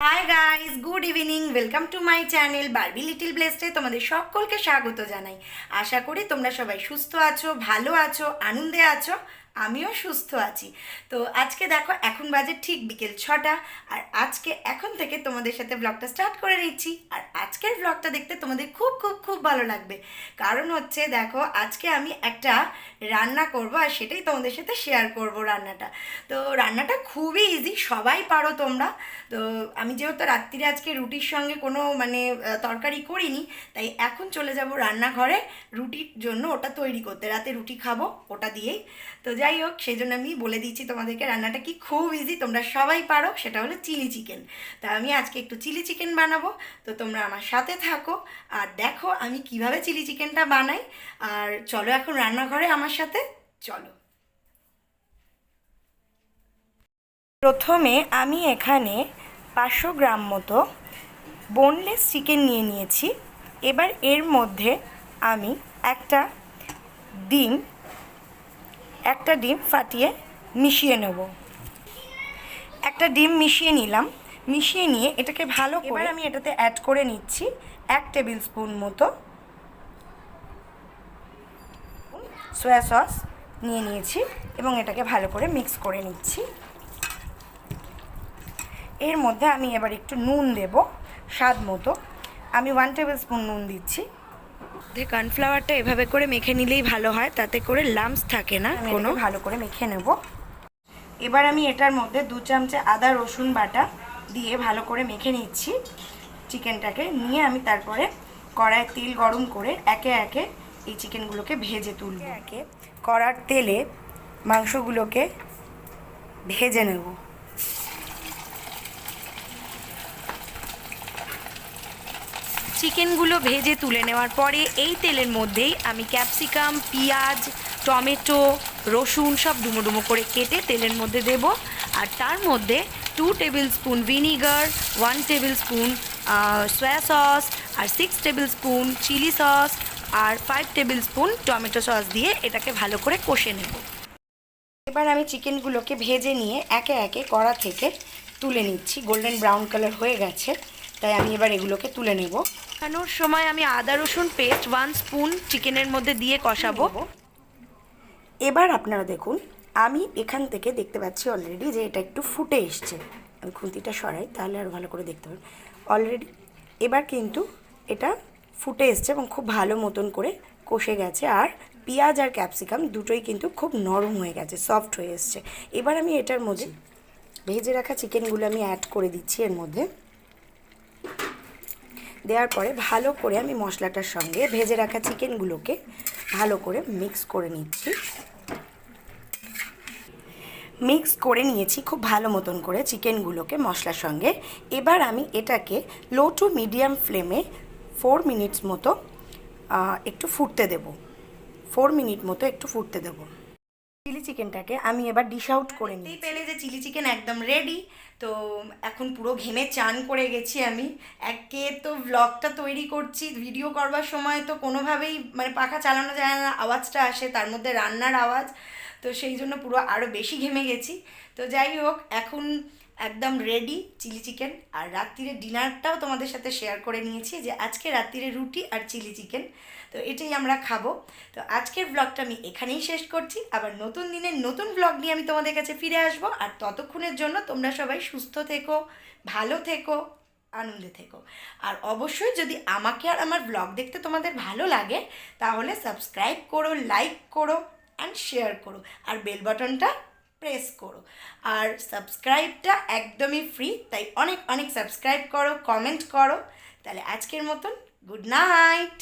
High guys, good evening. Welcome to my channel Barbie little ব্লেসডে। তোমাদের সকলকে স্বাগত জানাই। আশা করি তোমরা সবাই সুস্থ আছো, ভালো আছো, আনন্দে আছো। আমিও সুস্থ আছি। তো আজকে দেখো, এখন বাজে ঠিক বিকেল 6টা। আর আজকে এখন থেকে তোমাদের সাথে ব্লগটা স্টার্ট করে নিচ্ছি। আর আজকের ব্লগটা দেখতে তোমাদের খুব খুব খুব ভালো লাগবে। কারণ হচ্ছে দেখো, আজকে আমি একটা রান্না করব, আর সেটাই তোমাদের সাথে শেয়ার করব রান্নাটা। তো রান্নাটা খুবই ইজি, সবাই পারো তোমরা। তো আমি যেহেতু রাত্রিরে আজকে রুটির সঙ্গে কোনো তরকারি করিনি, তাই এখন চলে যাব রান্নাঘরে রুটির জন্য ওটা তৈরি করতে। রাতে রুটি খাবো ওটা দিয়েই। তো যাই হোক, সেই জন্য আমি বলে দিচ্ছি তোমাদেরকে রান্নাটা কি খুব ইজি, তোমরা সবাই পারো। সেটা হলো চিলি চিকেন। তা আমি আজকে একটু চিলি চিকেন বানাবো। তো তোমরা আমার সাথে থাকো আর দেখো আমি কিভাবে চিলি চিকেনটা বানাই। আর চলো এখন রান্নাঘরে আমার সাথে, চলো। প্রথমে আমি এখানে 500 গ্রাম মতো বোনলেস চিকেন নিয়ে নিয়েছি। এবার এর মধ্যে আমি ডিম একটা ডিম ফাটিয়ে মিশিয়ে নেব। একটা ডিম মিশিয়ে নিলাম। মিশিয়ে নিয়ে এটাকে ভালো করে এবার আমি এটাতে অ্যাড করে নিচ্ছি 1 টেবিল স্পুন মতো সয়া সস নিয়ে নিয়েছি এবং এটাকে ভালো করে মিক্স করে নিচ্ছি। এর মধ্যে আমি এবার একটু নুন দেব স্বাদ মতো। আমি 1 টেবিল স্পুন নুন দিচ্ছি। কর্নফ্লাওয়ারটা এভাবে করে মেখে নিলেই ভালো হয়, তাতে করে লাম্পস থাকে না কোনো। ভালো করে মেখে নেব। এবার আমি এটার মধ্যে 2 চামচে আদা রসুন বাটা দিয়ে ভালো করে মেখে নিচ্ছি চিকেনটাকে। নিয়ে আমি তারপরে কড়ায় তেল গরম করে একে একে এই চিকেনগুলোকে ভেজে তুলব। একে কড়ার তেলে মাংসগুলোকে ভেজে নেব। চিকেনগুলো ভেজে তুলে নেওয়ার পরে এই তেলের মধ্যেই আমি ক্যাপসিকাম, পেঁয়াজ, টমেটো, রসুন সব ডুমো ডুমো করে কেটে তেলের মধ্যে দেব। আর তার মধ্যে 2 table spoon vinegar, 1 table spoon soya sauce, আর 6 টেবিল স্পুন চিলি সস, আর 5 টেবিল স্পুন টমেটো সস দিয়ে এটাকে ভালো করে কষে নেব। এবার আমি চিকেনগুলোকে ভেজে নিয়ে একে একে কড়া থেকে তুলে নিচ্ছি। গোল্ডেন ব্রাউন কালার হয়ে গেছে, তাই আমি এবার এগুলোকে তুলে নেব। কষানোর সময় আমি আদা রসুন পেস্ট 1 স্পুন চিকেনের মধ্যে দিয়ে কষাবো। এবার আপনারা দেখুন, আমি এখান থেকে দেখতে পাচ্ছি অলরেডি যে এটা একটু ফুটে এসছে। আমি খুন্তিটা সরাই, তাহলে আরও ভালো করে দেখতে পাবেন। অলরেডি এবার কিন্তু এটা ফুটে এসছে এবং খুব ভালো মতন করে কষে গেছে। আর পেঁয়াজ আর ক্যাপসিকাম দুটোই কিন্তু খুব নরম হয়ে গেছে, সফট হয়ে এসছে। এবার আমি এটার মধ্যে ভেজে রাখা চিকেনগুলো আমি অ্যাড করে দিচ্ছি এর মধ্যে। দেওয়ার পরে ভালো করে আমি মশলাটার সঙ্গে ভেজে রাখা চিকেনগুলোকে ভালো করে মিক্স করে নিচ্ছি। মিক্স করে নিয়েছি খুব ভালো মতন করে চিকেনগুলোকে মশলার সঙ্গে। এবার আমি এটাকে লো টু মিডিয়াম ফ্লেমে 4 মিনিটস মতো একটু ফুটতে দেব। 4 মিনিট মতো একটু ফুটতে দেবো। চিলি চিকেনটাকে আমি এবার ডিশ আউট করে নিই। পেলে যে চিলি চিকেন একদম রেডি। তো এখন পুরো ঘেমে চান করে গেছি আমি। একে তো ব্লগটা তৈরি করছি, ভিডিও করবার সময় তো কোনোভাবেই পাখা চালানো যায় না, আওয়াজটা আসে, তার মধ্যে রান্নার আওয়াজ। তো সেই জন্য পুরো আরও বেশি ঘেমে গেছি। তো যাই হোক, এখন একদম রেডি চিলি চিকেন। আর রাত্রিরে ডিনারটাও তোমাদের সাথে শেয়ার করে নিয়েছি যে আজকে রাত্রিরে রুটি আর চিলি চিকেন, তো এটাই আমরা খাবো। তো আজকের ব্লগটা আমি এখানেই শেষ করছি। আবার নতুন দিনের নতুন ব্লগ নিয়ে আমি তোমাদের কাছে ফিরে আসবো। আর ততক্ষণের জন্য তোমরা সবাই সুস্থ থেকো, ভালো থেকো, আনন্দে থেকো। আর অবশ্যই যদি আমাকে আর আমার ব্লগ দেখতে তোমাদের ভালো লাগে, তাহলে সাবস্ক্রাইব করো, লাইক করো অ্যান্ড শেয়ার করো, আর বেল বাটনটা প্রেস করো। আর সাবস্ক্রাইবটা একদমই ফ্রি, তাই অনেক অনেক সাবস্ক্রাইব করো, কমেন্ট করো। তাহলে আজকের মতন গুড নাইট।